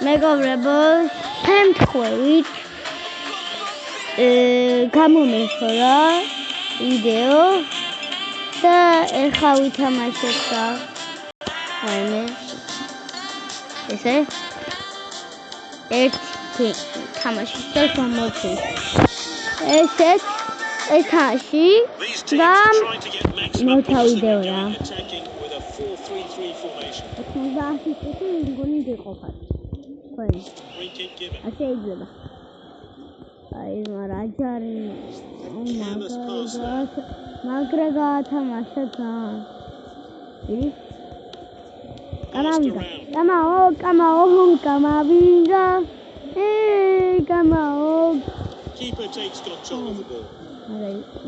მეგობრებო, შემთხვევით გამომეხარა ვიდეო და ეხლა ვითამაშებ რა. ვაიმე. ესე ერთი თამაშის და გამოჩი. ესეც ეთაში და მოთა ვიდეო რა. 90 წუთი მგონი გეყოფათ. თქვენ. ასე იგება. აი მარა ჯარი მაგრა გაათამაშა თან. ი? Kamavida. Kamavida. Keeper takes control of the ball.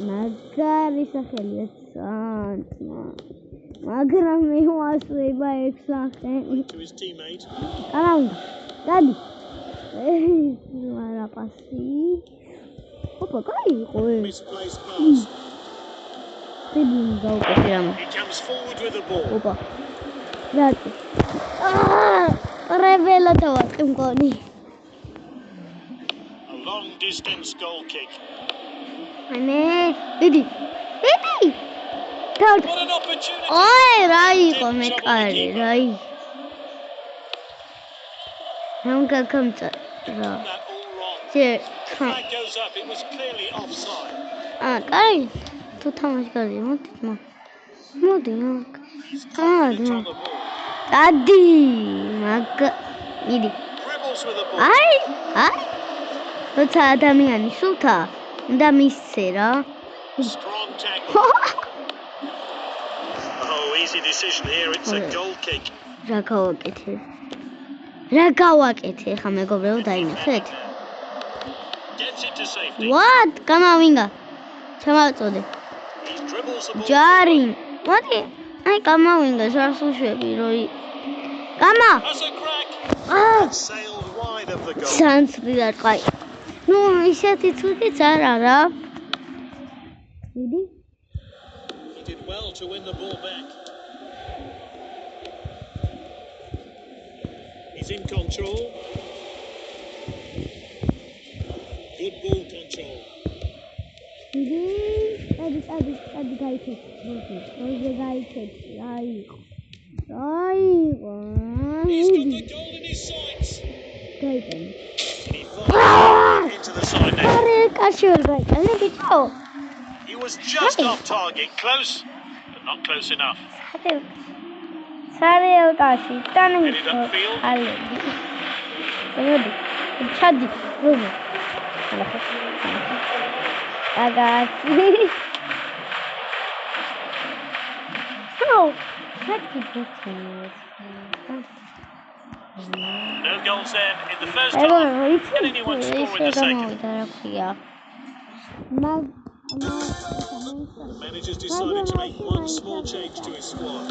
Magari სახელი სანტმა. მაგრამ მე ვასვება ეგ სახელი. To his teammate. Kamavida. დადი. მარა პასი. ოპა, კაი იყო ეს. Misplaced pass. He comes forward with the ball. Opa. Raati. Revela tawaqi mqoni. A long distance goal kick. Ane, Didi. What an opportunity. Oi, rai qome qari, rai. Nunca kamta. That all wrong. Flag goes up. It was clearly offside. Qari. Tu tamash qari, modi. Adi, idi. Dribbles with the ball. Ai. Rotsa adamiyani sutha da misse ra. Strong tackle. Oh, easy decision here. It's a goal kick. Რა გავაკეთე ხა მეგობრებო დაინახეთ. Gets it to safety. What? გამავინგა. ჩამავწოდე. He dribbles the ball. ჯარი. მოდი. აი გამავინგა შარსუშვები როი. გამა. That's a crack. Sailed wide of the goal. სანსრიდა ყაი. ნუ ისეთი ცუდიც არა რა. დიდი? He did well to win the ball back. He's in control. Good ball control. დიდი? ადი გაიქეთ. როზე გაიქეთ. აიყო. He's got the goal in his sights. გაიქეთ. He fired into the side net. არე კაში ვერ გაიქეთ. ბიჭო. He was just off target, close, but not close enough. Sareo tashi tani. Headed upfield. Ready. Chadi. Rubo. Agati. No. No goals then in the first half. Can anyone score in the second? The manager's decided to make one small change to his squad.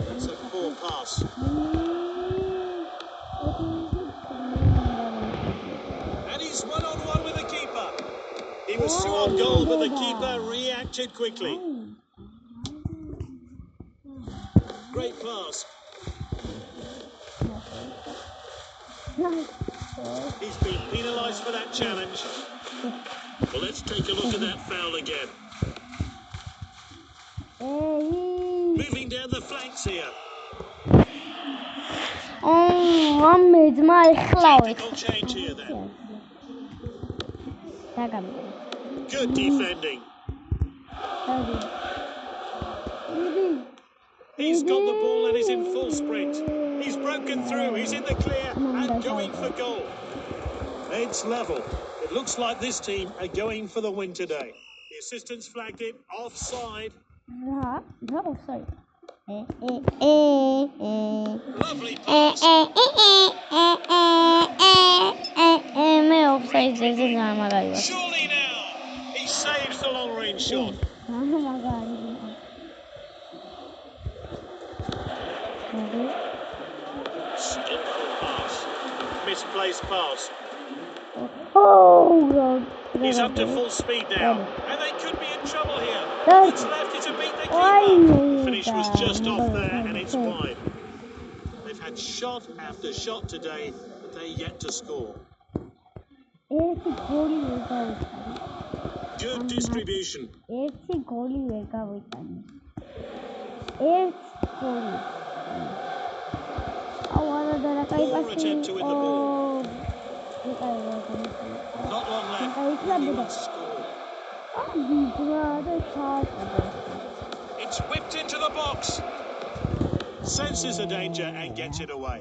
That's a poor pass. And he's one-on-one with the keeper. He was two on goal, but the keeper reacted quickly. Great pass. He's been penalised for that challenge. Well, let's take a look at that foul again. Moving down the flanks here. Tactical change here then. Good defending. He's got the ball and is in full sprint. He's broken through, he's in the clear and going for goal. It's level. It looks like this team are going for the win today. The assistants flagged it offside. Offside. Lovely pass. Surely now he saves the long range shot. Skillful pass. Misplaced pass. Oh God. He's up to full speed now, and they could be in trouble here. What's left is to beat the keeper. The finish was just off there, and it's wide. They've had shot after shot today, but they're yet to score. ერთი გოლი ვერ გავიტანე. Good distribution. ერთი გოლი ვერ გავიტანე. ერთი გოლი. Poor attempt to win the ball. Not long left. He wants to score. It's whipped into the box. Senses the danger and gets it away.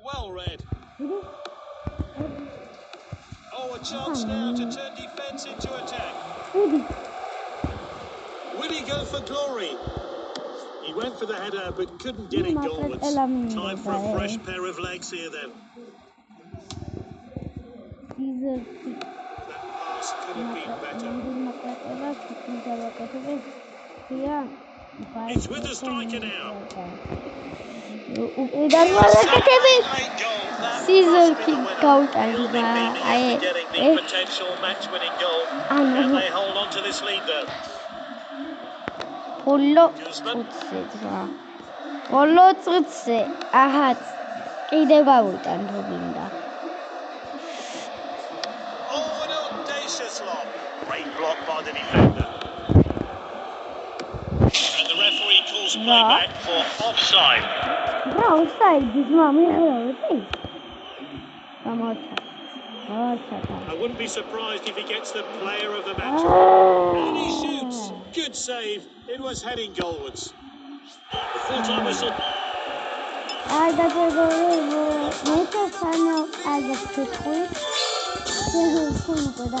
Well read. Oh, a chance now to turn defence into attack. Will he go for glory? He went for the header but couldn't get it goalwards. Time for a fresh pair of legs here then. That pass could have been better. It's with the striker now. Season kick out and getting the potential match-winning goal. Can they hold on to this lead though? Hollo წუთზე აჰაც კიდევ გავიტან თუ გინდა. Oh, an audacious lob. Great block by the defender. And the referee calls play back for offside. Offside is mami. I wouldn't be surprised if he gets the player of the match. And he shoots. Good save. It was heading goalwards. The full-time whistle. I got to go make a final as a quick. This is cool, but